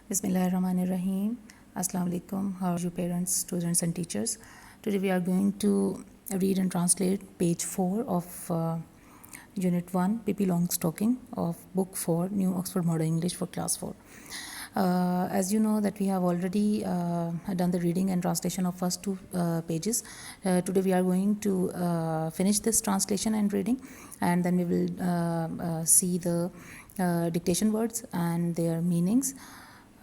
Bismillahirrahmanirrahim. Assalamu alaikum. How are you parents, students and teachers? Today we are going to read and translate page 4 of Unit 1, Pippi Longstocking of Book 4, New Oxford Modern English for Class 4. As you know that we have already done the reading and translation of first two pages. Today we are going to finish this translation and reading, and then we will see the dictation words and their meanings.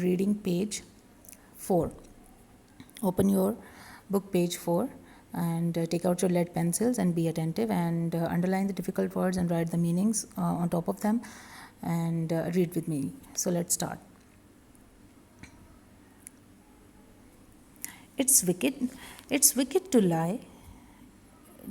reading page 4. Open your book page 4 and take out your lead pencils and be attentive and underline the difficult words and write the meanings on top of them and read with me. So let's start. It's wicked to lie.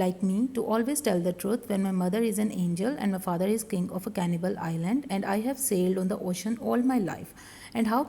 like me to always tell the truth when my mother is an angel and my father is king of a cannibal island and I have sailed on the ocean all my life. And how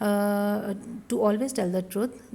to always tell the truth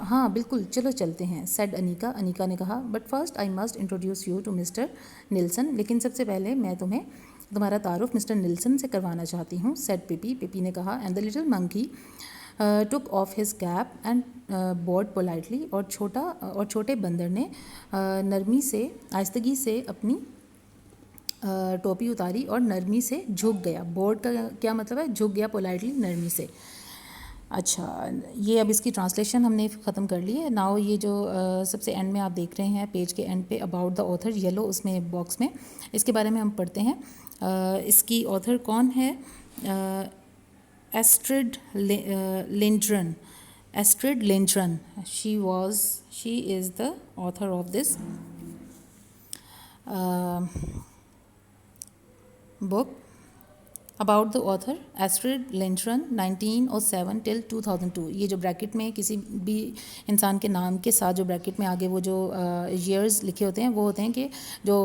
हाँ बिल्कुल, चलो चलते हैं, said Anika. Annika ने कहा, but first I must introduce you to mister Nilsson, लेकिन सबसे पहले मैं तुम्हें तुम्हारा तारुफ मिस्टर निल्सन से करवाना चाहती हूँ, सेड पिपी। पिपी ने कहा, and the little monkey took off his cap and bowed politely, और छोटे बंदर ने नरमी से, आहिस्तगी से अपनी टोपी उतारी और नरमी से झुक गया। बोर्ड का क्या मतलब है? झुक गया पोलाइटली, नरमी से। अच्छा, ये अब इसकी ट्रांसलेशन हमने ख़त्म कर ली है। नाउ ये जो सबसे एंड में आप देख रहे हैं, पेज के एंड पे अबाउट द ऑथर येलो, उसमें बॉक्स में इसके बारे में हम पढ़ते हैं। इसकी ऑथर कौन है? Astrid Lindgren. Astrid Lindgren, she is the author of this book. About the author, Astrid Lindgren, 1907 till 2002। ये जो ब्रैकेट में किसी भी इंसान के नाम के साथ जो ब्रैकेट में आगे वो जो ईयर्स लिखे होते हैं, वो होते हैं कि जो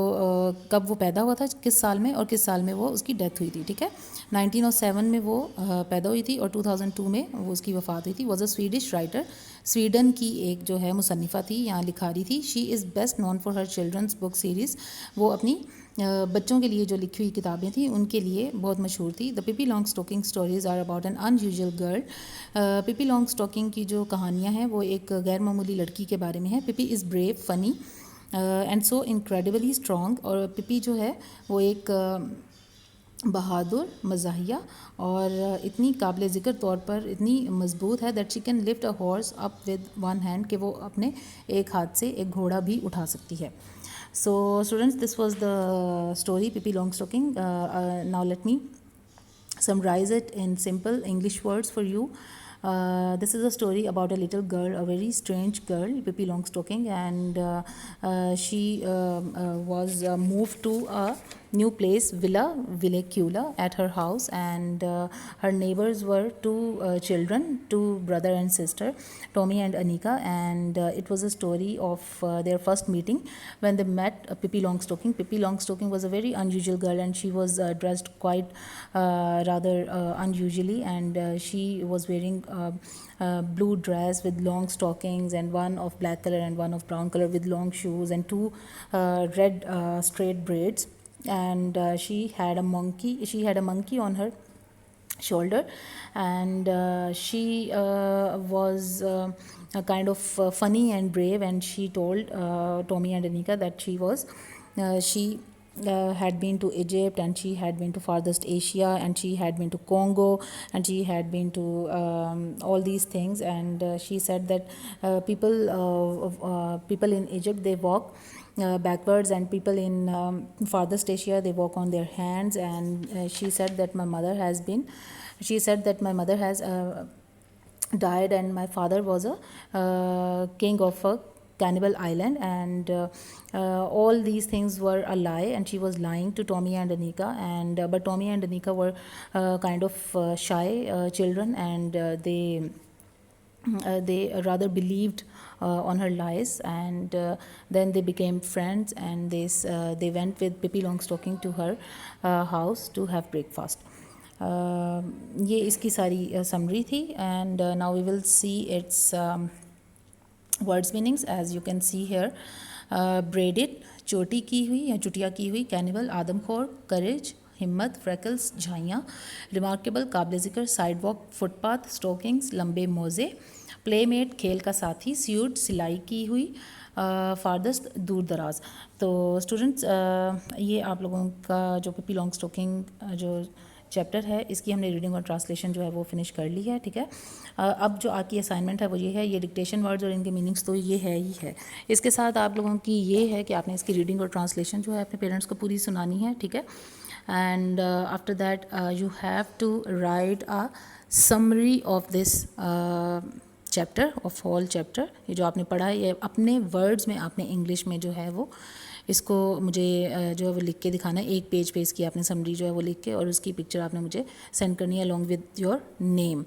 कब वो पैदा हुआ था, किस साल में, और किस साल में वो उसकी डेथ हुई थी। ठीक है, 1907 में वो पैदा हुई थी और 2002 में वो उसकी वफ़ात हुई थी। Was a Swedish writer, Sweden की एक जो है मुसन्निफ़ा थी, यहाँ लिखारी थी। She is best known for her children's book series, वो अपनी बच्चों के लिए जो लिखी हुई किताबें थी उनके लिए बहुत मशहूर थी। The Pippi long stocking stories are about an unusual girl. Pippi long stocking की जो कहानियाँ हैं वो एक गैर मामूली लड़की के बारे में है। Pippi is brave, funny and so incredibly strong. और पिपी जो है वो एक बहादुर, मज़ाहिया और इतनी काबिल ज़िक्र तौर पर इतनी मजबूत है that she can lift a horse up with one hand, कि वो अपने एक हाथ से एक घोड़ा भी उठा सकती है। So students, this was the story Pippi Longstocking. Now let me summarize it in simple English words for you. This is a story about a little girl, a very strange girl, Pippi Longstocking, and she was moved to a new place, Villa Villecula, at her house, and her neighbors were two children, two brother and sister, Tommy and Anika, and it was a story of their first meeting when they met Pippi Longstocking. Pippi Longstocking was a very unusual girl, and she was dressed quite rather unusually, and she was wearing blue dress with long stockings, and one of black color and one of brown color with long shoes, and two red straight braids. And she had a monkey on her shoulder, and she was a kind of funny and brave, and she told Tommy and Anika that she had been to Egypt, and she had been to farthest Asia, and she had been to Congo, and she had been to all these things. And she said that people in Egypt, they walk backwards, and people in farthest Asia, they walk on their hands. And she said that my mother has died, and my father was a king of a cannibal island, and all these things were a lie, and she was lying to Tommy and Anika. And but Tommy and Anika were kind of shy children, and they rather believed on her lies, and then they became friends, and they went with Pippi Longstocking to her house to have breakfast. ये इसकी सारी summary थी, and now we will see its words meanings. As you can see here, braided, चोटी की हुई या चुटिया की हुई, cannibal, आदमखोर, courage, हिम्मत, फ्रैकल्स, झाइयाँ, रिमार्केबल, काबिल ज़िक्र, साइडवॉक, फुटपाथ, स्टॉकिंग्स, लंबे मोज़े, प्लेमेट, खेल का साथी, स्यूट, सिलाई की हुई, फारदस्त, दूर दराज। तो स्टूडेंट्स, ये आप लोगों का जो पिपी लॉन्गस्टॉकिंग जो चैप्टर है, इसकी हमने रीडिंग और ट्रांसलेशन जो है वो फिनिश कर ली है। ठीक है, अब जो आपकी असाइनमेंट है वो ये है, ये डिक्टेशन वर्ड्स और इनके मीनिंग्स तो ये है ही है, इसके साथ आप लोगों की ये है कि आपने इसकी रीडिंग और ट्रांसलेशन जो है अपने पेरेंट्स को पूरी सुनानी है। ठीक है, and after that you have to write a summary of this chapter, of whole chapter। ये जो आपने पढ़ा है ये अपने वर्ड्स में आपने इंग्लिश में जो है वो इसको मुझे जो है वो लिख के दिखाना है। एक पेज पे इसकी आपने समरी जो है वो लिख के, और उसकी पिक्चर आपने मुझे सेंड करनी है अलॉन्ग विद योर नेम।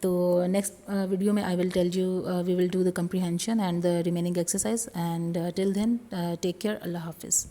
तो नेक्स्ट वीडियो में I will tell you, we will do the comprehension and the remaining exercise, and till then take care, अल्लाह हाफिज़।